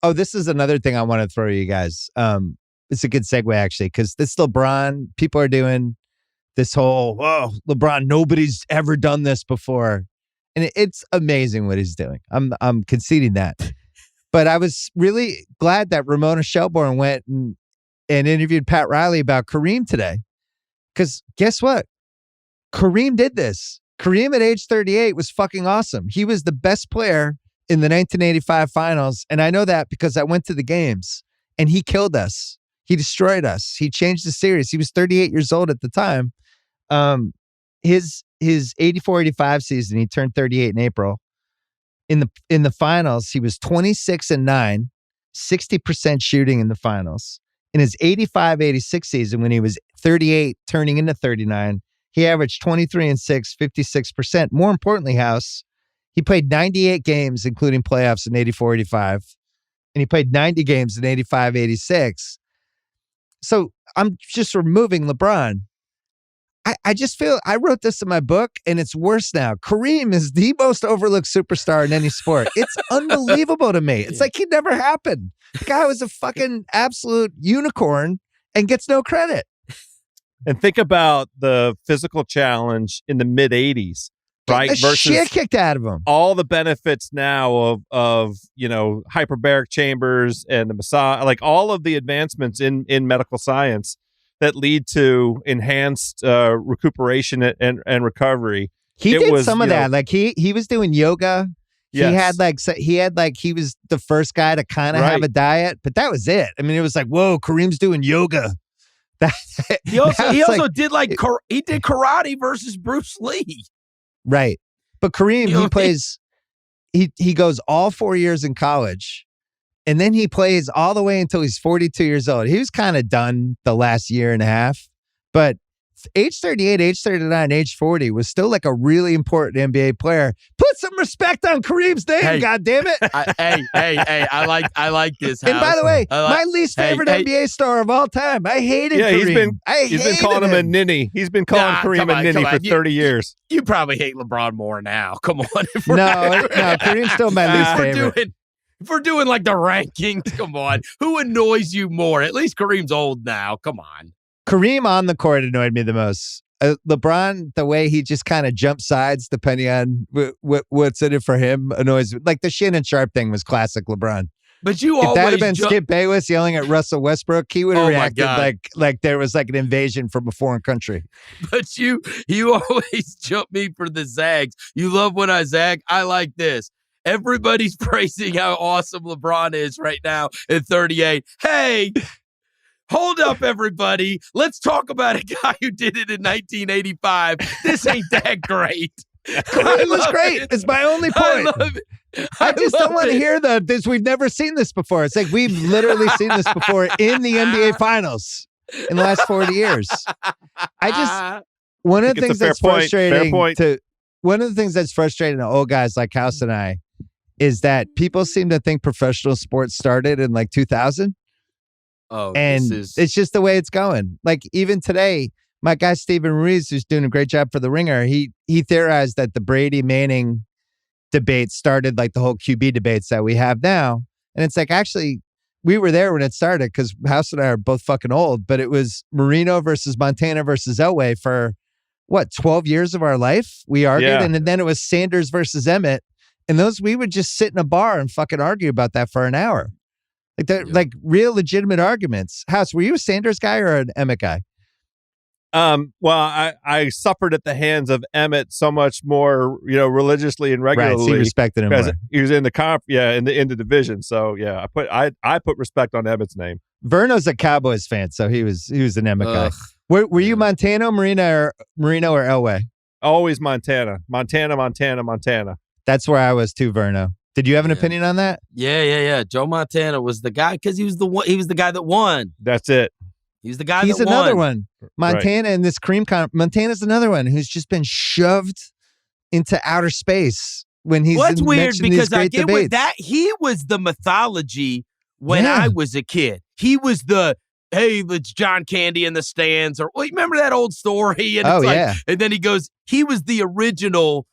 Oh, this is another thing I want to throw you guys. It's a good segue, actually, because this LeBron, people are doing this whole, LeBron, nobody's ever done this before. And it's amazing what he's doing. I'm conceding that. But I was really glad that Ramona Shelburne went and interviewed Pat Riley about Kareem today. Because guess what? Kareem did this. Kareem at age 38 was fucking awesome. He was the best player in the 1985 finals. And I know that because I went to the games and he killed us. He destroyed us. He changed the series. He was 38 years old at the time. His 84-85 season, he turned 38 in April. In the finals, he was 26-9, 60% shooting in the finals. In his 85-86 season, when he was 38, turning into 39, he averaged 23-6, 56%. More importantly, House, he played 98 games, including playoffs in 84-85, and he played 90 games in 85-86. So I'm just removing LeBron. I just feel, I wrote this in my book, and it's worse now. Kareem is the most overlooked superstar in any sport. It's unbelievable to me. It's like he never happened. The guy was a fucking absolute unicorn and gets no credit. And think about the physical challenge in the mid-'80s, right? Get the versus shit kicked out of him. All the benefits now of hyperbaric chambers and the massage, like all of the advancements in medical science that lead to enhanced recuperation and recovery. He did some of that. Like he was doing yoga. Yes. He was the first guy to kind of have a diet, but that was it. I mean, it was like, whoa, Kareem's doing yoga. He also did he did karate versus Bruce Lee. Right. But Kareem, he goes all 4 years in college, and then he plays all the way until he's 42 years old. He was kind of done the last year and a half, but age 38, age 39, age 40 was still like a really important NBA player. Put some respect on Kareem's name, God damn it. Hey, I like this. And by the way, my least favorite NBA star of all time. I hated Kareem. He's been calling him a ninny. He's been calling Kareem a ninny for 30 years. You probably hate LeBron more now. Come on. No, Kareem's still my least favorite. If we're doing like the rankings, come on. Who annoys you more? At least Kareem's old now. Come on. Kareem on the court annoyed me the most. LeBron, the way he just kind of jumps sides depending on what's in it for him annoys me. Like the Shannon Sharp thing was classic LeBron. But you if that had been Skip Bayless yelling at Russell Westbrook, he would have reacted like there was like an invasion from a foreign country. But you always jump me for the zags. You love when I zag. I like this. Everybody's praising how awesome LeBron is right now at 38. Hey, hold up, everybody. Let's talk about a guy who did it in 1985. This ain't that great. It was great. It's my only point. I just don't want to hear this. We've never seen this before. It's like we've literally seen this before in the NBA Finals in the last 40 years. One of the things that's frustrating to old guys like House and I is that people seem to think professional sports started in like 2000. Oh, it's just the way it's going. Like even today, my guy Stephen Ruiz, who's doing a great job for the Ringer, he theorized that the Brady Manning debate started like the whole QB debates that we have now. And it's like, actually, we were there when it started because House and I are both fucking old, but it was Marino versus Montana versus Elway for 12 years of our life. We argued, and then it was Sanders versus Emmett. And we would just sit in a bar and fucking argue about that for an hour. Like real legitimate arguments. House, were you a Sanders guy or an Emmett guy? Well, I suffered at the hands of Emmett so much more, religiously and regularly. Right, so you respected him more. He was in the in the division. So yeah, I put respect on Emmett's name. Verno's a Cowboys fan, so he was an Emmett guy. Were you Montana, Marino, or Elway? Always Montana. That's where I was too, Verno. Did you have an opinion on that? Yeah. Joe Montana was the guy because he was the guy that won. That's it. He's the guy. He's that another won. one. Montana and this Kareem. Montana's another one who's just been shoved into outer space when he's. What's weird because I get debates. with that he was the mythology when I was a kid. He was the it's John Candy in the stands, or remember that old story? And and then he was the original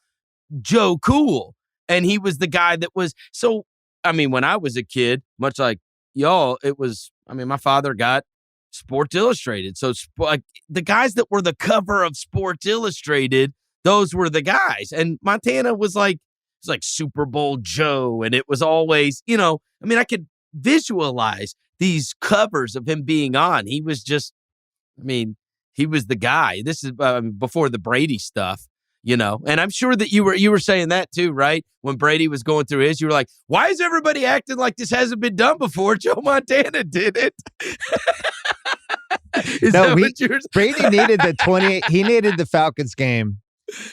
Joe Cool, and he was the guy that was so. I mean, when I was a kid, much like y'all, it was, I mean, my father got Sports Illustrated. So like the guys that were the cover of Sports Illustrated, those were the guys. And Montana was like Super Bowl Joe. And it was always, you know, I mean, I could visualize these covers of him being on. He was just, I mean, he was the guy. This is before the Brady stuff, you know. And I'm sure that you were saying that too, right? When Brady was going through his, you were like, why is everybody acting like this hasn't been done before? Joe Montana did it. Brady needed the 28. He needed the Falcons game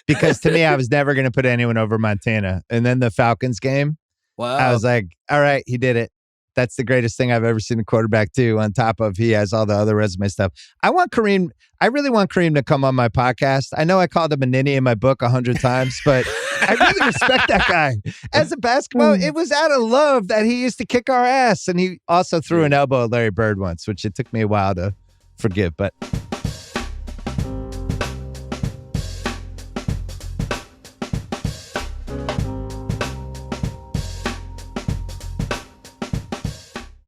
because to me, I was never going to put anyone over Montana. And then the Falcons game, wow. I was like, all right, he did it. That's the greatest thing I've ever seen a quarterback do, on top of he has all the other resume stuff. I really want Kareem to come on my podcast. I know I called him a ninny in my book 100 times, but I really respect that guy. As a basketball, it was out of love that he used to kick our ass. And he also threw an elbow at Larry Bird once, which it took me a while to forgive. But